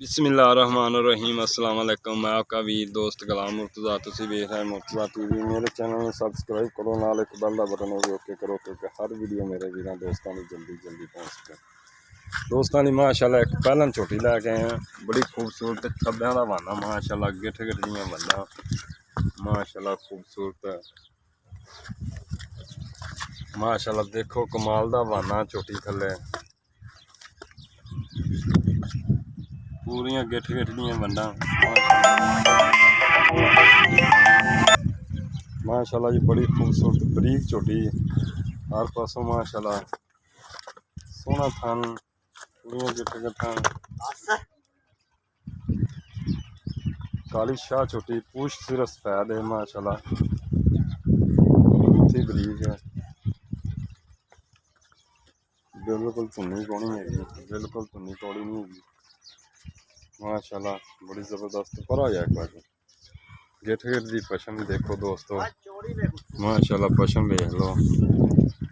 बिस्मिल्लाहिर्रहमानिर्रहीम अस्सलाम वालेकुम। मैं आपका वीर दोस्त गुलाम मुर्तज़ा। तुसीं वेख रहे मुर्तज़ा टीवी। मेरे चैनल में सबसक्राइब करो, नाल एक बेल दा बटन होवे ओके करो क्योंकि हर वीडियो मेरे वीरां दोस्तां नूं जल्दी पहुंच सके। दोस्तां दी माशाअल्लाह एक पहलन झोटी लैके आए हैं, बड़ी खूबसूरत खब्बियां दा वाना माशाअल्लाह, गिठ दियां वल्लां माशाअल्लाह खूबसूरत माशाअल्लाह। देखो कमाल दा वाना झोटी थल्ले पूरियां गिठ दियां वंडां माशाअल्लाह जी, बड़ी खूबसूरत बरीक झोटी हर पासों माशाअल्लाह। सोहना थन, पूरियां गिठ गठां, काली शाह झोटी, पूछ सिर सफेद है माशाअल्लाह, थी बरीक है, बिल्कुल धुन्नी कौनी है, बिल्कुल धुन्नी कौड़ी नहीं होगी माशाअल्लाह। बड़ी ज़बरदस्त पर आ जाए एक बार गिठ दी पशम देखो दोस्तों माशाअल्लाह। पशम देख लो,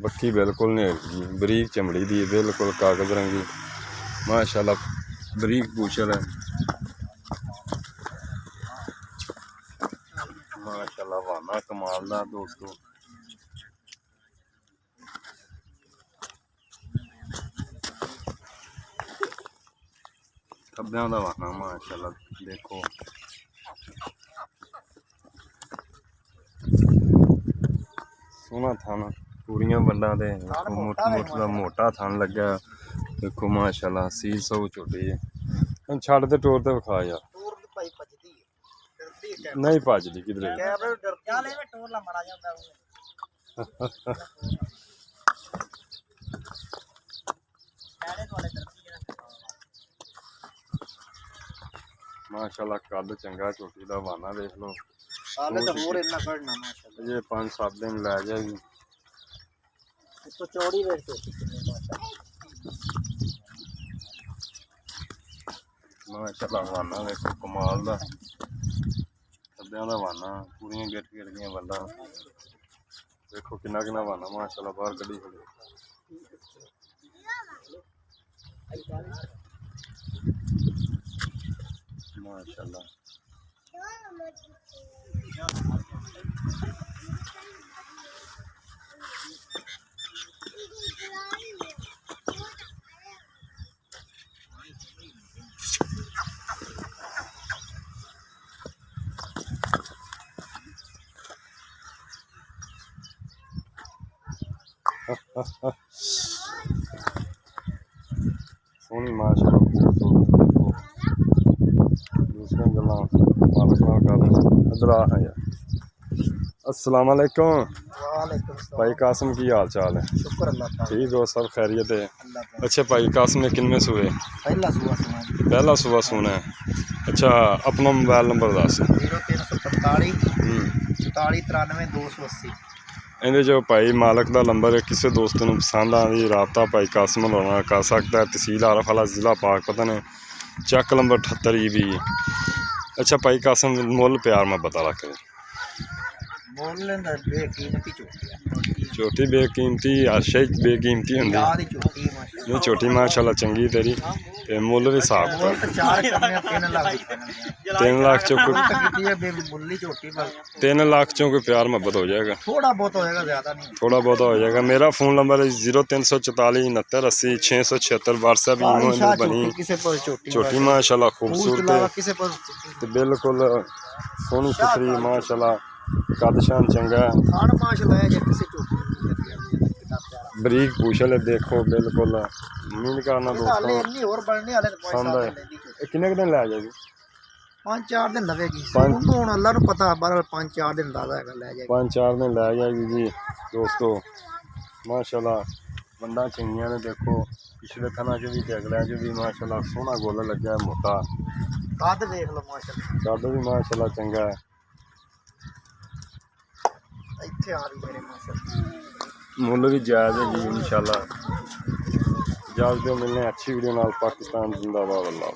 बक्की बिल्कुल नहीं होगी, बरीक चमड़ी दी बिल्कुल कागज रंगी माशाअल्लाह, बरीक पूछल है माशाअल्लाह। वाना कमाल दा दोस्तों, खब्बियां दा वाना माशाअल्लाह। देखो सोहना थन, पूरियां वंडां दे मोटा मोटा थन लग्या देखो माशाअल्लाह। सील सौ झोटी छड़ दे टोर ते विखा यार, नहीं भजदी किधरे माशाअल्लाह। कद चंगा झोटी दा वाना देख लो, ये 5-7 दिन लै जाएगी माशाअल्लाह। वाना देखो कमाल दा, खब्बियां दा वाना, पूरियां गिठ दियां वल्लां देखो किन्ना वाना माशाअल्लाह। बाहर कड्ढी खड़ी माशाअल्लाह। सोहनी माशाअल्लाह खूबसूरत देखो। दूसरी गल्लां मालक नाल कर इधर आ यार। अस्सलाम वालेकुम भाई कासिम, की हाल चाल है? ठीक हो, सब खैरियत है? अच्छा भाई कासिम ने किनमें सूए? पहला सूआ सूना है। अच्छा अपना मोबाइल नंबर दस। 0347 ਇਹਦੇ ਜੋ ਭਾਈ ਮਾਲਕ ਦਾ ਨੰਬਰ ਹੈ, ਕਿਸੇ ਦੋਸਤ ਨੂੰ ਪਸੰਦ ਆਉਂਦੀ ਰਾਬਤਾ ਭਾਈ ਕਾਸਿਮ ਨਾਲ ਕਰ ਸਕਦਾ ਹੈ। ਤਹਿਸੀਲ ਆਰਫ ਵਾਲਾ, ਜ਼ਿਲ੍ਹਾ ਪਾਕਪਤਨ ਹੈ, ਚੱਕ ਨੰਬਰ 78 EB। ਅੱਛਾ ਭਾਈ ਕਾਸਿਮ, ਮੁੱਲ ਪਿਆਰ ਮੈਂ ਪਤਾ ਲੱਗ ਰਿਹਾ झोटी बेकीमती आशा बेकीमती होंगी नहीं झोटी माशाअल्लाह चंगी तेरी ते मुल भी हिसाब 3 लाख चो 3 लाख चो कोई प्यार मोहब्बत हो जाएगा, थोड़ा बहुत हो जाएगा। मेरा फ़ोन नंबर है 0344 69 80 676। व्हाट्सएप ईमेल बनी झोटी माशाअल्लाह खूबसूरत है, बिल्कुल सोहनी सुथरी माशाअल्लाह, कद शान चंगा है, बरीक पूछल है देखो बिल्कुल। उम्मीद करना दोस्तों पसंद है। किन्ने दिन लै जाएगी? 5-4 दिन लगेगी, अल्लाह नूं पता, 5-4 दिन ला जाएगी, 5-4 दिन लै जाएगी जी दोस्तों माशाअल्लाह। वंडा चंगियां ने देखो, पिछले थना च भी अगलियां च भी माशाअल्लाह। सोहना गोला लग्या मोटा, कद देख लो माशाअल्लाह, कद भी माशाअल्लाह चंगा है। मुल भी जायज़ है जी इंशाअल्लाह। इजाज़त दो, मिलने अच्छी वीडियो नाल। पाकिस्तान जिंदाबाद। अल्लाह।